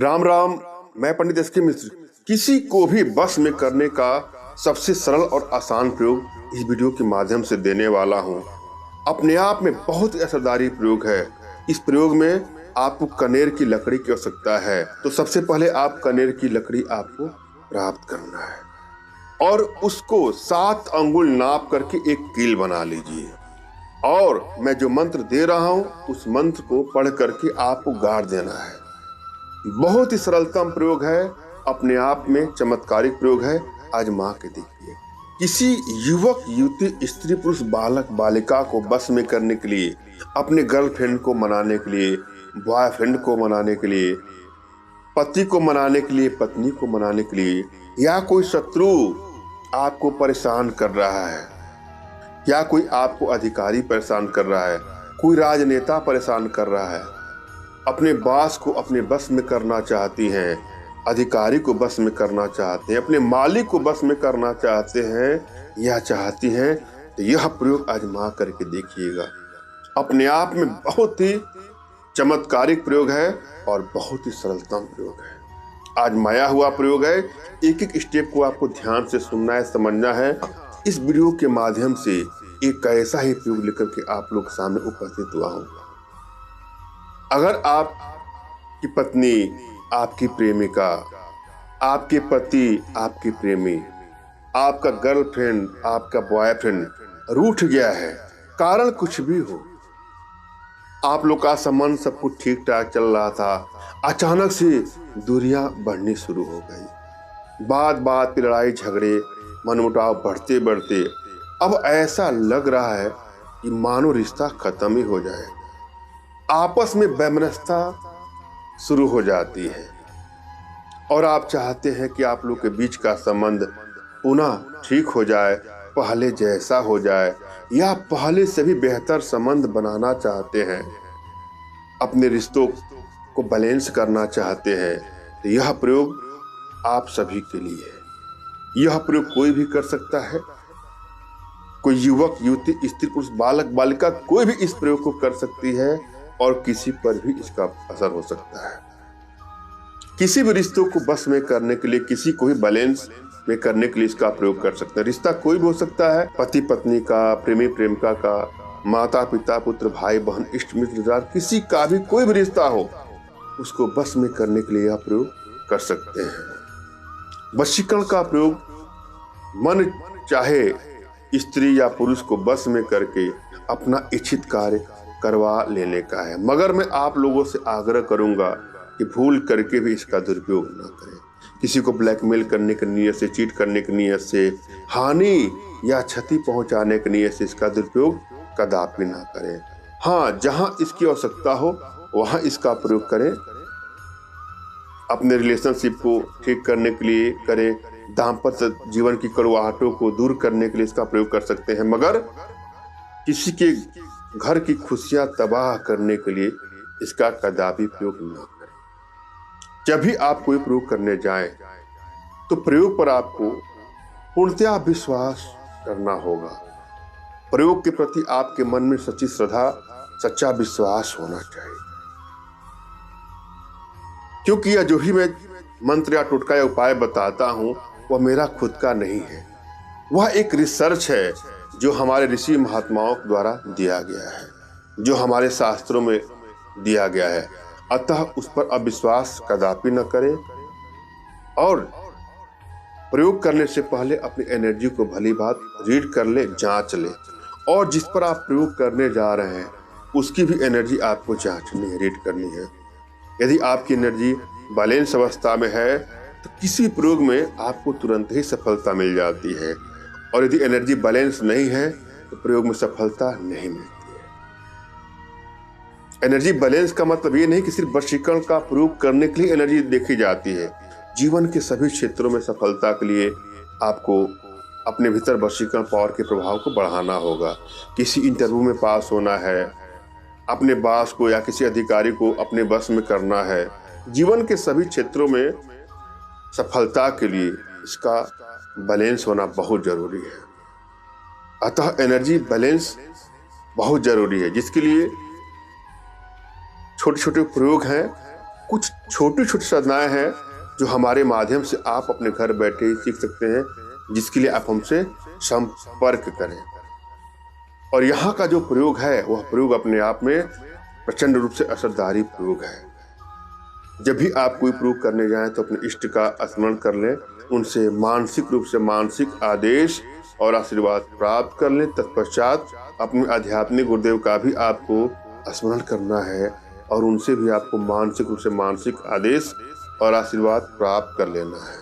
राम राम। मैं पंडित एस.के. मिश्र किसी को भी बस में करने का सबसे सरल और आसान प्रयोग इस वीडियो के माध्यम से देने वाला हूँ। अपने आप में बहुत ही असरदारी प्रयोग है। इस प्रयोग में आपको कनेर की लकड़ी की आवश्यकता है। तो सबसे पहले आप कनेर की लकड़ी आपको प्राप्त करना है और उसको 7 अंगुल नाप करके एक कील बना लीजिए। और मैं जो मंत्र दे रहा हूँ उस मंत्र को पढ़ करके आपको गाड़ देना है। बहुत ही सरलतम प्रयोग है, अपने आप में चमत्कारिक प्रयोग है। आजमा के देखिए। किसी युवक युवती स्त्री पुरुष बालक बालिका को बस में करने के लिए, अपने गर्लफ्रेंड को मनाने के लिए, बॉयफ्रेंड को मनाने के लिए, पति को मनाने के लिए, पत्नी को मनाने के लिए, या कोई शत्रु आपको परेशान कर रहा है, या कोई आपको अधिकारी परेशान कर रहा है, कोई राजनेता परेशान कर रहा है, अपने बॉस को अपने बस में करना चाहती हैं, अधिकारी को बस में करना चाहते हैं, अपने मालिक को बस में करना चाहते हैं या चाहती हैं, तो यह प्रयोग आजमा करके देखिएगा। अपने आप में बहुत ही चमत्कारिक प्रयोग है और बहुत ही सरलतम प्रयोग है। आजमाया हुआ प्रयोग है। एक एक स्टेप को आपको ध्यान से सुनना है, समझना है। इस वीडियो के माध्यम से एक ऐसा ही प्रयोग लेकर के आप लोग सामने उपस्थित हुआ हूँ। अगर आपकी पत्नी, आपकी प्रेमिका, आपके पति, आपके प्रेमी, आपका गर्लफ्रेंड, आपका बॉयफ्रेंड रूठ गया है, कारण कुछ भी हो, आप लोग का संबंध सब कुछ ठीक ठाक चल रहा था, अचानक से दूरियां बढ़नी शुरू हो गई, बात बात पे लड़ाई झगड़े, मनमुटाव बढ़ते बढ़ते अब ऐसा लग रहा है कि मानो रिश्ता खत्म ही हो जाए, आपस में वैमनस्यता शुरू हो जाती है और आप चाहते हैं कि आप लोग के बीच का संबंध पुनः ठीक हो जाए, पहले जैसा हो जाए, या पहले से भी बेहतर संबंध बनाना चाहते हैं, अपने रिश्तों को बैलेंस करना चाहते हैं। तो यह प्रयोग आप सभी के लिए है। यह प्रयोग कोई भी कर सकता है। कोई युवक युवती स्त्री पुरुष बालक बालिका कोई भी इस प्रयोग को कर सकती है और किसी पर भी इसका असर हो सकता है। किसी भी रिश्तों को बस में करने के लिए, किसी को भी बैलेंस में करने के लिए इसका प्रयोग कर सकते हैं। रिश्ता कोई भी हो सकता है, पति पत्नी का, प्रेमी प्रेमिका का, माता पिता पुत्र भाई बहन इष्ट मित्र, किसी का भी कोई भी रिश्ता हो, उसको बस में करने के लिए यह प्रयोग कर सकते हैं। वशीकरण का प्रयोग मन चाहे स्त्री या पुरुष को बस में करके अपना इच्छित कार्य करवा लेने का है। मगर मैं आप लोगों से आग्रह करूंगा कि भूल करके भी इसका दुरुपयोग ना करें। किसी को ब्लैकमेल करने की नीयत से, चीट करने की नीयत से, हानि या क्षति पहुंचाने की नीयत से इसका दुरुपयोग कदापि ना करें। हाँ, जहां इसकी आवश्यकता हो वहां इसका प्रयोग करें। अपने रिलेशनशिप को ठीक करने के लिए करें, दाम्पत्य जीवन की कड़वाहटों को दूर करने के लिए इसका प्रयोग कर सकते हैं, मगर किसी के घर की खुशियां तबाह करने के लिए इसका कदापि प्रयोग न करें। जब भी आप कोई प्रयोग करने जाएं तो प्रयोग पर आपको पूर्णतया विश्वास करना होगा। प्रयोग के प्रति आपके मन में सच्ची श्रद्धा, सच्चा विश्वास होना चाहिए, क्योंकि यह जो भी मैं मंत्र या टोटका या उपाय बताता हूं वह मेरा खुद का नहीं है। वह एक रिसर्च है जो हमारे ऋषि महात्माओं द्वारा दिया गया है, जो हमारे शास्त्रों में दिया गया है। अतः उस पर अविश्वास कदापि न करें और प्रयोग करने से पहले अपनी एनर्जी को भली बात रीड कर ले, जांच ले, और जिस पर आप प्रयोग करने जा रहे हैं उसकी भी एनर्जी आपको जांचनी है, रीड करनी है। यदि आपकी एनर्जी बैलेंस अवस्था में है तो किसी प्रयोग में आपको तुरंत ही सफलता मिल जाती है, और यदि एनर्जी बैलेंस नहीं है तो प्रयोग में सफलता नहीं मिलती है। एनर्जी बैलेंस का मतलब ये नहीं कि सिर्फ वशीकरण का प्रयोग करने के लिए एनर्जी देखी जाती है। जीवन के सभी क्षेत्रों में सफलता के लिए आपको अपने भीतर वशीकरण पावर के प्रभाव को बढ़ाना होगा। किसी इंटरव्यू में पास होना है, अपने बॉस को या किसी अधिकारी को अपने बस में करना है, जीवन के सभी क्षेत्रों में सफलता के लिए इसका बैलेंस होना बहुत जरूरी है। अतः एनर्जी बैलेंस बहुत जरूरी है, जिसके लिए छोटे छोटे प्रयोग हैं, कुछ छोटी छोटी साधनाएं हैं जो हमारे माध्यम से आप अपने घर बैठे ही सीख सकते हैं, जिसके लिए आप हमसे संपर्क करें। और यहाँ का जो प्रयोग है वह प्रयोग अपने आप में प्रचंड रूप से असरदारी प्रयोग है। जब भी आप कोई प्रयोग करने जाएं तो अपने इष्ट का स्मरण कर लें, उनसे मानसिक रूप से मानसिक आदेश और आशीर्वाद प्राप्त कर लें। तत्पश्चात अपने आध्यात्मिक गुरुदेव का भी आपको स्मरण करना है और उनसे भी आपको मानसिक रूप से मानसिक आदेश और आशीर्वाद प्राप्त कर लेना है।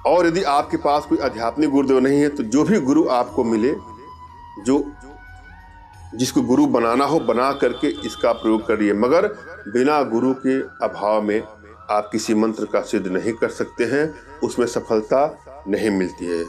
और यदि आपके पास कोई आध्यात्मिक गुरुदेव नहीं है तो जो भी गुरु आपको मिले, जिसको गुरु बनाना हो बना करके इसका प्रयोग करिए, मगर बिना गुरु के अभाव में आप किसी मंत्र का सिद्ध नहीं कर सकते हैं, उसमें सफलता नहीं मिलती है।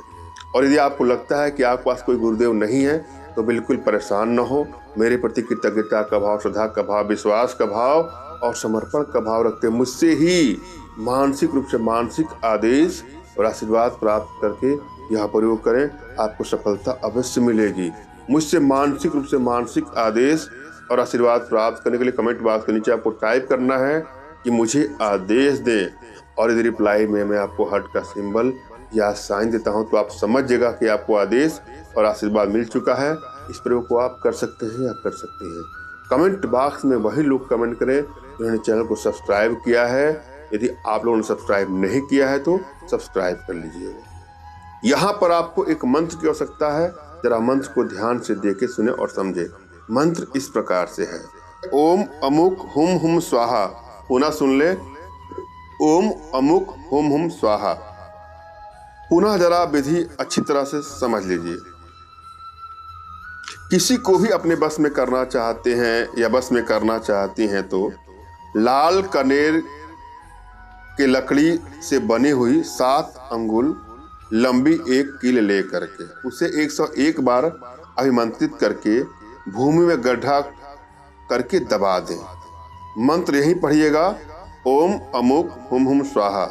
और यदि आपको लगता है कि आपके पास कोई गुरुदेव नहीं है तो बिल्कुल परेशान न हो। मेरे प्रति कृतज्ञता का भाव, श्रद्धा का भाव, विश्वास का भाव और समर्पण का भाव रखते मुझसे ही मानसिक रूप से मानसिक आदेश और आशीर्वाद प्राप्त करके यह प्रयोग करें, आपको सफलता अवश्य मिलेगी। मुझसे मानसिक रूप से मानसिक आदेश और आशीर्वाद प्राप्त करने के लिए कमेंट बॉक्स के नीचे आपको टाइप करना है कि मुझे आदेश दें, और यदि रिप्लाई में मैं आपको हार्ट का सिंबल या साइन देता हूं तो आप समझ जाएगा कि आपको आदेश और आशीर्वाद मिल चुका है। इस प्रयोग को आप कर सकते हैं या कर सकते हैं। कमेंट बॉक्स में वही लोग कमेंट करें जिन्होंने चैनल को सब्सक्राइब किया है। यदि आप लोगों ने सब्सक्राइब नहीं किया है तो सब्सक्राइब कर लीजिएगा। यहाँ पर आपको एक मंत्र की आवश्यकता है, जरा मंत्र को ध्यान से देखे, सुने और समझे। मंत्र इस प्रकार से है, ओम अमुक हुम हुम स्वाहा। पुनः सुन ले, ओम अमुक हुम हुम स्वाहा। पुनः जरा विधि अच्छी तरह से समझ लीजिए। किसी को भी अपने बस में करना चाहते हैं या बस में करना चाहती हैं तो लाल कनेर के लकड़ी से बनी हुई 7 अंगुल लंबी एक कील ले करके उसे 101 बार अभिमंत्रित करके भूमि में गड्ढा करके दबा दें। मंत्र यही पढ़िएगा, ओम अमुक हुम हुम स्वाहा।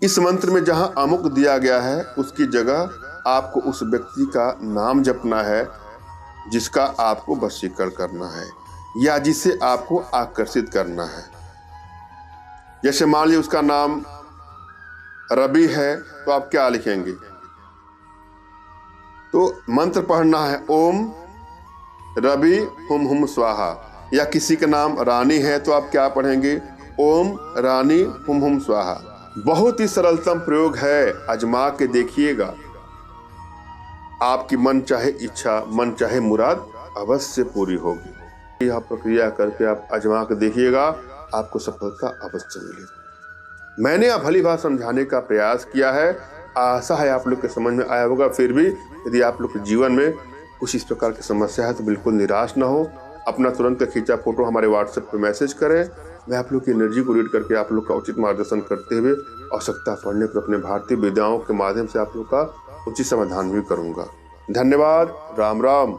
इस मंत्र में जहां अमुक दिया गया है उसकी जगह आपको उस व्यक्ति का नाम जपना है जिसका आपको वशीकरण करना है या जिसे आपको आकर्षित करना है। जैसे मान लीजिए उसका नाम रवि है तो आप क्या लिखेंगे? तो मंत्र पढ़ना है ओम रवि हुम हुम स्वाहा। या किसी का नाम रानी है तो आप क्या पढ़ेंगे? ओम रानी हुम हुम स्वाहा। बहुत ही सरलतम प्रयोग है, आजमा के देखिएगा। आपकी मन चाहे इच्छा, मन चाहे मुराद अवश्य पूरी होगी। यह प्रक्रिया करके आप आजमा के देखिएगा, आपको सफलता अवश्य मिलेगी। मैंने आप भली बात समझाने का प्रयास किया है, आशा है आप लोग के समझ में आया होगा। फिर भी यदि आप लोग के जीवन में कुछ इस प्रकार की समस्या है तो बिल्कुल निराश ना हो। अपना तुरंत खींचा फोटो हमारे व्हाट्सएप पे मैसेज करें। मैं आप लोग की एनर्जी को रीड करके आप लोग का उचित मार्गदर्शन करते हुए आवश्यकता पड़ने पर अपने भारतीय विद्याओं के माध्यम से आप लोग का उचित समाधान भी करूंगा। धन्यवाद। राम राम।